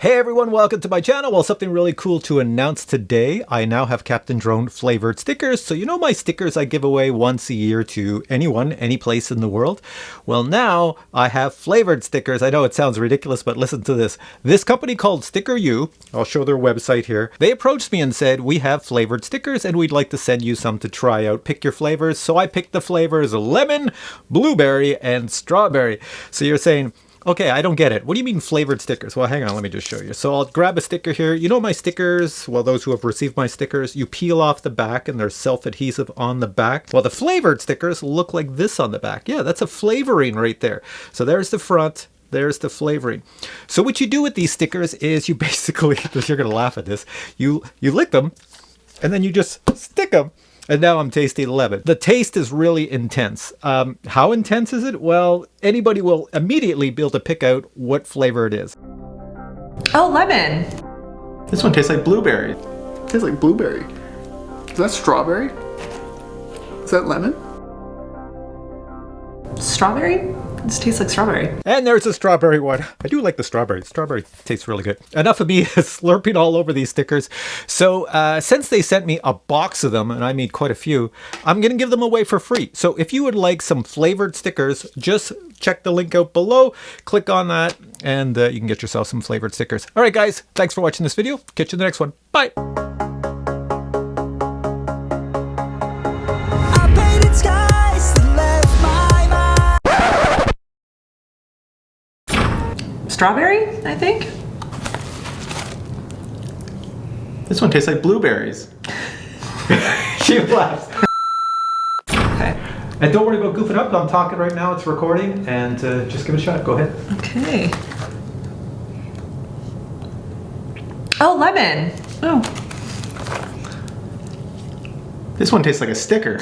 Hey everyone, welcome to my channel. Well, something really cool to announce today. I now have Captain Drone flavored stickers. So you know my stickers I give away once a year to anyone, any place in the world? Well, now I have flavored stickers. I know it sounds ridiculous, but listen to this. This company called Sticker U, I'll show their website here. They approached me and said, we have flavored stickers and we'd like to send you some to try out. Pick your flavors. So I picked the flavors lemon, blueberry, and strawberry. So you're saying, okay, I don't get it. What do you mean flavored stickers? Well, hang on, let me just show you. So I'll grab a sticker here. You know my stickers, well, those who have received my stickers, you peel off the back and there's self-adhesive on the back. Well, the flavored stickers look like this on the back. Yeah, that's a flavoring right there. So there's the front. There's the flavoring. So what you do with these stickers is you basically, you're going to laugh at this, you lick them and then you just stick them. And now I'm tasting lemon. The taste is really intense. How intense is it? Well, anybody will immediately be able to pick out what flavor it is. Oh, lemon. This one tastes like blueberry. It tastes like blueberry. Is that strawberry? Is that lemon? Strawberry? This tastes like strawberry. And there's a strawberry one. I do like the strawberry. Strawberry tastes really good. Enough of me slurping all over these stickers. So since they sent me a box of them, and I made quite a few, I'm going to give them away for free. So if you would like some flavored stickers, just check the link out below. Click on that and you can get yourself some flavored stickers. All right, guys. Thanks for watching this video. Catch you in the next one. Bye. Strawberry, I think. This one tastes like blueberries. She laughs. Okay. And don't worry about goofing up. I'm talking right now. It's recording. And just give it a shot. Go ahead. Okay. Oh, lemon. Oh. This one tastes like a sticker.